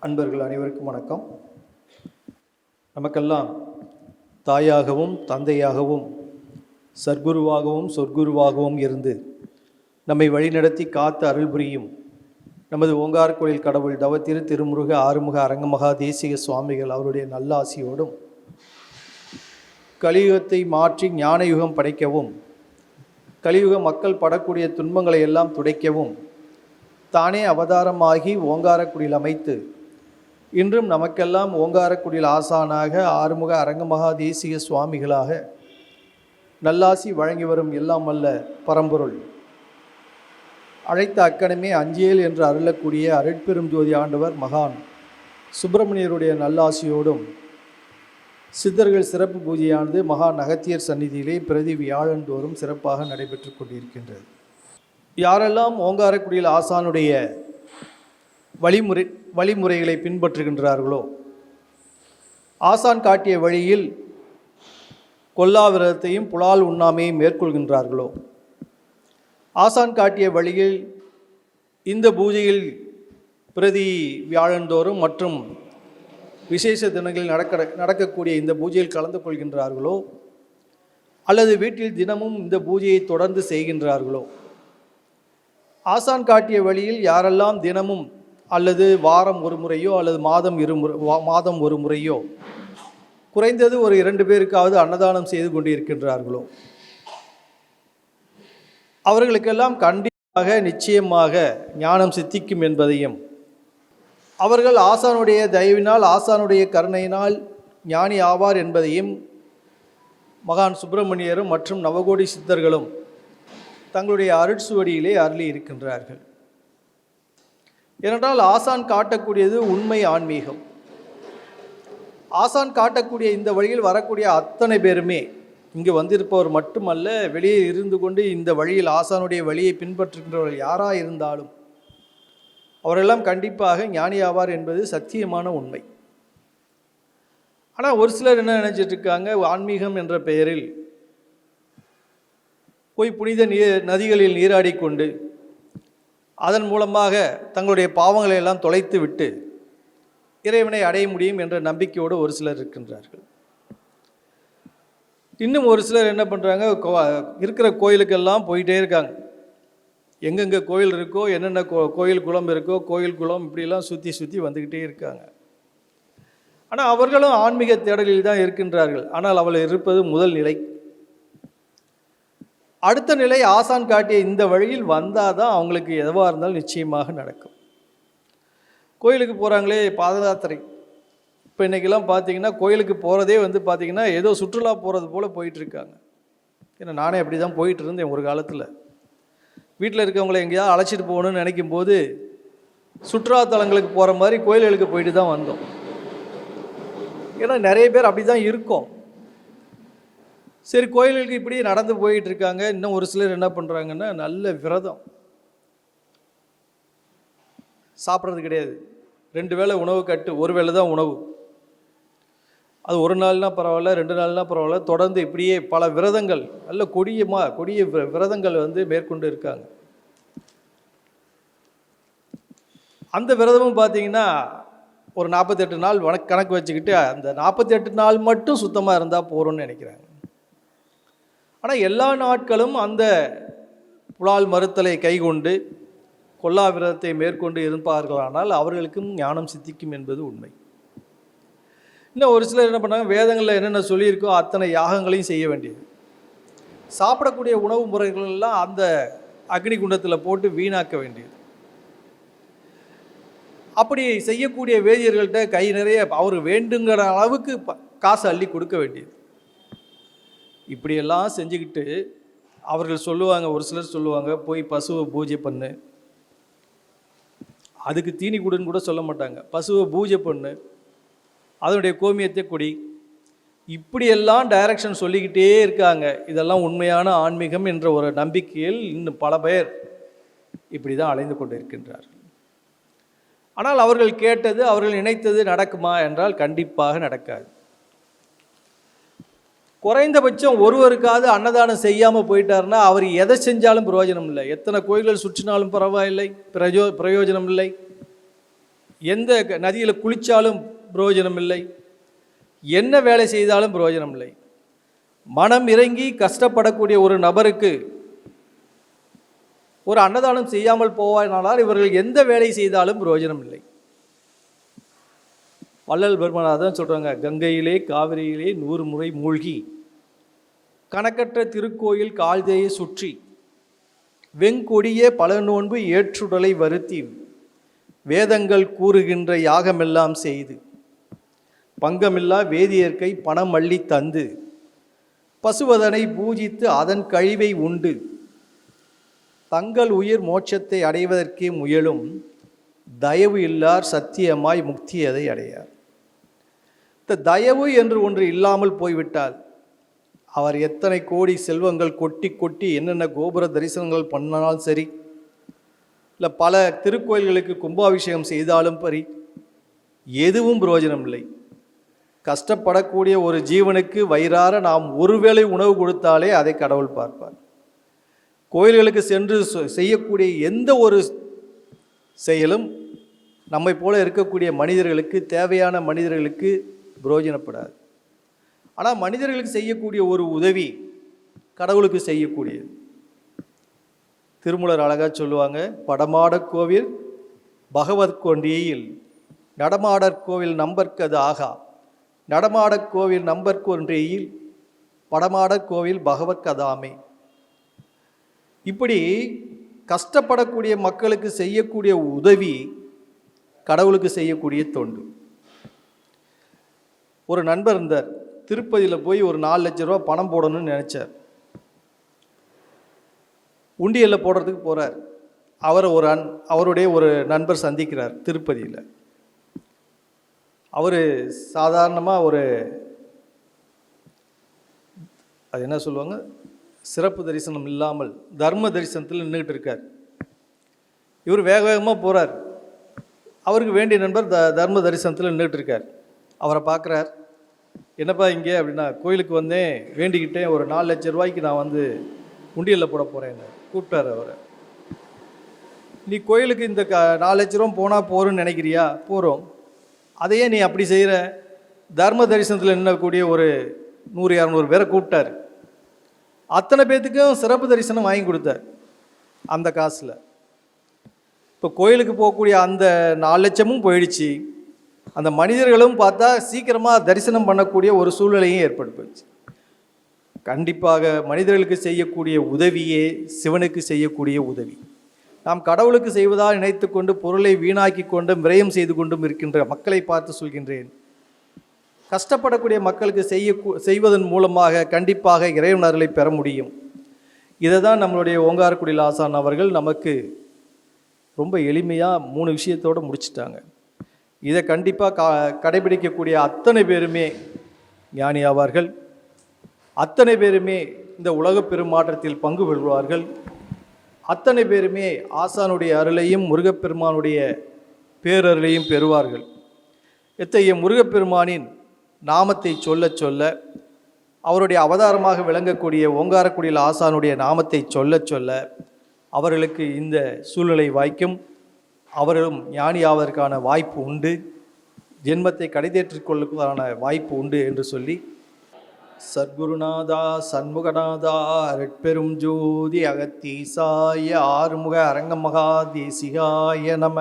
அன்பர்கள் அனைவருக்கும் வணக்கம். நமக்கெல்லாம் தாயாகவும் தந்தையாகவும் சர்க்குருவாகவும் சொற்குருவாகவும் இருந்து நம்மை வழிநடத்தி காத்து அருள் புரியும் நமது ஓங்கார் கோயில் கடவுள் தவத்திரு திருமுருக ஆறுமுக அரங்கமகா தேசிக சுவாமிகள் அவருடைய நல்லாசியோடும் கலியுகத்தை மாற்றி ஞான யுகம் படைக்கவும் கலியுக மக்கள் படக்கூடிய துன்பங்களை எல்லாம் துடைக்கவும் தானே அவதாரமாகி ஓங்காரக்குடியில் அமைத்து இன்றும் நமக்கெல்லாம் ஓங்காரக்குடியில் ஆசானாக ஆறுமுக அரங்கமகா தேசிக சுவாமிகளாக நல்லாசி வழங்கி வரும் எல்லாம் வல்ல பரம்பொருள் அழைத்த அக்கணமே அஞ்சேல் என்று அருளக்கூடிய அருட்பெரும் ஜோதி ஆண்டவர் மகான் சுப்பிரமணியருடைய நல்லாசியோடும் சித்தர்கள் சிறப்பு பூஜையானது மகான் அகத்தியர் சந்நிதியிலே பிரதி வியாழந்தோறும் சிறப்பாக நடைபெற்று கொண்டிருக்கின்றது. யாரெல்லாம் ஓங்காரக்குடியில் ஆசானுடைய வழிமுறைகளை பின்பற்றுகின்றார்களோ, ஆசான் காட்டிய வழியில் கொல்லாவிரதத்தையும் புலால் உண்ணாமையும் மேற்கொள்கின்றார்களோ, ஆசான் காட்டிய வழியில் இந்த பூஜையில் பிரதி வியாழந்தோறும் மற்றும் விசேஷ தினங்களில் நடக்கக்கூடிய இந்த பூஜையில் கலந்து கொள்கின்றார்களோ, அல்லது வீட்டில் தினமும் இந்த பூஜையை தொடர்ந்து செய்கின்றார்களோ, ஆசான் காட்டிய வழியில் யாரெல்லாம் தினமும் அல்லது வாரம் ஒரு முறையோ அல்லது மாதம் ஒரு முறையோ குறைந்தது ஒரு 2 பேருக்காவது அன்னதானம் செய்து கொண்டிருக்கின்றார்களோ, அவர்களுக்கெல்லாம் கண்டிப்பாக நிச்சயமாக ஞானம் சித்திக்கும் என்பதையும், அவர்கள் ஆசானுடைய தயவினால் ஆசானுடைய கருணையினால் ஞானி ஆவார் என்பதையும் மகான் சுப்பிரமணியரும் மற்றும் நவகோடி சித்தர்களும் தங்களுடைய அருட்சுவடியிலே அருளி இருக்கின்றார்கள். ஏனென்றால் ஆசான் காட்டக்கூடியது உண்மை ஆன்மீகம். ஆசான் காட்டக்கூடிய இந்த வழியில் வரக்கூடிய அத்தனை பேருமே இங்கு வந்திருப்பவர் மட்டுமல்ல, வெளியே இருந்து கொண்டு இந்த வழியில் ஆசானுடைய வழியை பின்பற்றுகின்றவர்கள் யாராக இருந்தாலும் அவரெல்லாம் கண்டிப்பாக ஞானி ஆவார் என்பது சத்தியமான உண்மை. ஆனால் ஒரு சிலர் என்ன நினைச்சிட்டு இருக்காங்க, ஆன்மீகம் என்ற பெயரில் போய் புனித நதிகளில் நீராடிக்கொண்டு அதன் மூலமாக தங்களுடைய பாவங்களை எல்லாம் தொலைத்து விட்டு இறைவனை அடைய முடியும் என்ற நம்பிக்கையோடு ஒரு சிலர் இருக்கின்றார்கள். இன்னும் ஒரு சிலர் என்ன பண்ணுறாங்க, இருக்கிற கோயிலுக்கெல்லாம் போயிட்டே இருக்காங்க. எங்கெங்கே கோயில் இருக்கோ, என்னென்ன கோயில் குளம் இருக்கோ, கோயில் குளம் இப்படிலாம் சுற்றி வந்துக்கிட்டே இருக்காங்க. ஆனால் அவர்களும் ஆன்மீக தேடலில் தான் இருக்கின்றார்கள். ஆனால் அவள் இருப்பது முதல் நிலை. அடுத்த நிலை ஆசான் காட்டிய இந்த வழியில் வந்தால் தான் அவங்களுக்கு எதுவாக இருந்தாலும் நிச்சயமாக நடக்கும். கோயிலுக்கு போகிறாங்களே பாதயாத்திரை, இப்போ இன்றைக்கெல்லாம் பார்த்தீங்கன்னா கோயிலுக்கு போகிறதே பார்த்திங்கன்னா ஏதோ சுற்றுலா போகிறது போல் போயிட்டுருக்காங்க. ஏன்னா நானே அப்படி தான் போயிட்டு இருந்தேன் ஒரு காலத்தில். வீட்டில் இருக்கவங்களை எங்கேயாவது அழைச்சிட்டு போகணுன்னு நினைக்கும் போது சுற்றுலாத்தலங்களுக்கு போகிற மாதிரி கோயில்களுக்கு போயிட்டு தான் வந்தோம். ஏன்னா நிறைய பேர் அப்படி தான் இருக்கோம். சரி, கோயிலுக்கு இப்படி நடந்து போயிட்டு இருக்காங்க. இன்னும் ஒரு சிலர் என்ன பண்ணுறாங்கன்னா, நல்ல விரதம், சாப்பிட்றது கிடையாது, 2 வேளை உணவு கட்டு, ஒரு வேளை தான் உணவு. அது ஒரு நாள்னா பரவாயில்ல, 2 நாள்னா பரவாயில்ல, தொடர்ந்து இப்படியே பல விரதங்கள், நல்ல கொடிய விரதங்கள் மேற்கொண்டு இருக்காங்க. அந்த விரதமும் பார்த்தீங்கன்னா ஒரு 48 நாள் கணக்கு வச்சுக்கிட்டு அந்த 48 நாள் மட்டும் சுத்தமாக இருந்தால் போகிறோன்னு நினைக்கிறாங்க. ஆனால் எல்லா நாட்களும் அந்த புலால் மறுத்தலை கைகொண்டு கொல்லா விரதத்தை மேற்கொண்டு இருப்பார்களானால் அவர்களுக்கும் ஞானம் சித்திக்கும் என்பது உண்மை. இன்னும் ஒரு சிலர் என்ன பண்ணாங்க, வேதங்களில் என்னென்ன சொல்லியிருக்கோ அத்தனை யாகங்களையும் செய்ய வேண்டியது. சாப்பிடக்கூடிய உணவு முறைகள் எல்லாம் அந்த அக்னி குண்டத்தில் போட்டு வீணாக்க வேண்டியது. அப்படி செய்யக்கூடிய வேதியர்கள்ட்ட கை நிறைய அவர் வேண்டுங்கிற அளவுக்கு காசு அள்ளி கொடுக்க வேண்டியது. இப்படியெல்லாம் செஞ்சுக்கிட்டு அவர்கள் சொல்லுவாங்க, ஒரு சிலர் சொல்லுவாங்க, போய் பசுவை பூஜை பண்ணு, அதுக்கு தீனி கொடுன்னு கூட சொல்ல மாட்டாங்க, பசுவை பூஜை பண்ணு, அதனுடைய கோமியத்தை கொடி, இப்படியெல்லாம் டைரக்ஷன் சொல்லிக்கிட்டே இருக்காங்க. இதெல்லாம் உண்மையான ஆன்மீகம் என்ற ஒரு நம்பிக்கையில் இன்னும் பல பேர் இப்படி தான் அலைந்து கொண்டு இருக்கின்றார்கள். ஆனால் அவர்கள் கேட்டது, அவர்கள் நினைத்தது நடக்குமா என்றால் கண்டிப்பாக நடக்காது. குறைந்தபட்சம் ஒருவருக்காவது அன்னதானம் செய்யாமல் போயிட்டாருன்னா அவர் எதை செஞ்சாலும் பிரயோஜனம் இல்லை. எத்தனை கோயில்கள் சுற்றினாலும் பரவாயில்லை, பிரயோஜனம் இல்லை. எந்த நதியில் குளித்தாலும் பிரயோஜனம் இல்லை, என்ன வேலை செய்தாலும் பிரயோஜனம் இல்லை. மனம் இறங்கி கஷ்டப்படக்கூடிய ஒரு நபருக்கு ஒரு அன்னதானம் செய்யாமல் போவானால் இவர்கள் எந்த வேலை செய்தாலும் பிரயோஜனம் இல்லை. வள்ளல் பெருமானார் சொல்கிறாங்க, கங்கையிலே காவிரியிலே 100 முறை மூழ்கி கணக்கற்ற திருக்கோயில் கால்தேயை சுற்றி வெங்கொடிய பல நோன்பு ஏற்றுடலை வருத்தி வேதங்கள் கூறுகின்ற யாகமெல்லாம் செய்து பங்கமில்லா வேதியர்க்கை பணம் அள்ளி தந்து பசுவதனை பூஜித்து அதன் கழிவை உண்டு தங்கள் உயிர் மோட்சத்தை அடைவதற்கே முயலும் தயவு இல்லார் சத்தியமாய் முக்தியதை அடையார். இந்த தயவு என்று ஒன்று இல்லாமல் போய்விட்டால் அவர் எத்தனை கோடி செல்வங்கள் கொட்டி கொட்டி என்னென்ன கோபுர தரிசனங்கள் பண்ணாலும் சரி, இல்லை பல திருக்கோயில்களுக்கு கும்பாபிஷேகம் செய்தாலும் சரி, எதுவும் பிரயோஜனம் இல்லை. கஷ்டப்படக்கூடிய ஒரு ஜீவனுக்கு வயிறார நாம் ஒருவேளை உணவு கொடுத்தாலே அதை கடவுள் பார்ப்பார். கோயில்களுக்கு சென்று செய்யக்கூடிய எந்த ஒரு செயலும் நம்மை போல இருக்கக்கூடிய மனிதர்களுக்கு, தேவையான மனிதர்களுக்கு பிரயோஜனப்படாது. ஆனால் மனிதர்களுக்கு செய்யக்கூடிய ஒரு உதவி கடவுளுக்கு செய்யக்கூடியது. திருமூலர் அழகாக சொல்லுவாங்க, படமாடக் கோவில் பகவத் கொண்டியில் நடமாடற் கோவில் நம்பர்க்கது ஆகா, நடமாடக் கோவில் நம்பர்கொன்றியில் படமாடற் கோவில் பகவத் கதாமே. இப்படி கஷ்டப்படக்கூடிய மக்களுக்கு செய்யக்கூடிய உதவி கடவுளுக்கு செய்யக்கூடிய தொண்டு. ஒரு நண்பர் இருந்தார், திருப்பதியில் போய் ஒரு 4 லட்ச ரூபா பணம் போடணும்னு நினச்சார். உண்டியலில் போடுறதுக்கு போகிறார். அவருடைய ஒரு நண்பர் சந்திக்கிறார் திருப்பதியில். அவர் சாதாரணமாக அது என்ன சொல்லுவாங்க, சிறப்பு தரிசனம் இல்லாமல் தர்ம தரிசனத்தில் நின்றுக்கிட்டு இருக்கார். இவர் வேக வேகமாக போகிறார். அவருக்கு வேண்டிய நண்பர் தர்ம தரிசனத்தில் நின்றுட்டு இருக்கார். அவரை பார்க்குறார். என்னப்பா இங்கே அப்படின்னா, கோயிலுக்கு வந்தேன், வேண்டிக்கிட்டேன், ஒரு 4 லட்ச ரூபாய்க்கு நான் உண்டியலில் போட போகிறேன். கூப்பிட்டார் அவரை. நீ கோயிலுக்கு இந்த 4 லட்ச ரூபா போனால் போகிறோன்னு நினைக்கிறியா? போகிறோம். அதையே நீ அப்படி செய்கிற? தர்ம தரிசனத்தில் நின்னக்கூடிய ஒரு 100-200 பேரை கூப்பிட்டார். அத்தனை பேர்த்துக்கும் சிறப்பு தரிசனம் வாங்கி கொடுத்தார் அந்த காசில். இப்போ கோயிலுக்கு போகக்கூடிய அந்த 4 லட்சமும் போயிடுச்சு. அந்த மனிதர்களும் பார்த்தா சீக்கிரமாக தரிசனம் பண்ணக்கூடிய ஒரு சூழ்நிலையும் ஏற்பட்டு போயிடுச்சு. கண்டிப்பாக மனிதர்களுக்கு செய்யக்கூடிய உதவியே சிவனுக்கு செய்யக்கூடிய உதவி. நாம் கடவுளுக்கு செய்வதாக நினைத்து கொண்டு பொருளை வீணாக்கி கொண்டு விரயம் செய்து கொண்டும் இருக்கின்ற மக்களை பார்த்து சொல்கின்றேன், கஷ்டப்படக்கூடிய மக்களுக்கு செய்வதன் மூலமாக கண்டிப்பாக இறைவன் அருளை பெற முடியும். இதை தான் நம்மளுடைய ஓங்காரக்குடியில் ஆசான் அவர்கள் நமக்கு ரொம்ப எளிமையாக 3 விஷயத்தோடு முடிச்சிட்டாங்க. இதை கண்டிப்பாக கடைபிடிக்கக்கூடிய அத்தனை பேருமே ஞானி ஆவார்கள். அத்தனை பேருமே இந்த உலக பெருமாற்றத்தில் பங்கு கொள்வார்கள். அத்தனை பேருமே ஆசானுடைய அருளையும் முருகப்பெருமானுடைய பேரருளையும் பெறுவார்கள். இத்தகைய முருகப்பெருமானின் நாமத்தை சொல்ல சொல்ல, அவருடைய அவதாரமாக விளங்கக்கூடிய ஓங்காரக்குடியில் ஆசானுடைய நாமத்தை சொல்ல சொல்ல அவர்களுக்கு இந்த சூழ்நிலை வாய்க்கும். அவர்களும் ஞானி ஆவதற்கான வாய்ப்பு உண்டு, ஜென்மத்தை கடைதேற்றிக் கொள்வதற்கான வாய்ப்பு உண்டு என்று சொல்லி, சத்குருநாதா சண்முகநாதா அருட்பெரும் ஜோதி அகத்தீசாய ஆறுமுக அரங்கமகா தேசிகாய நம.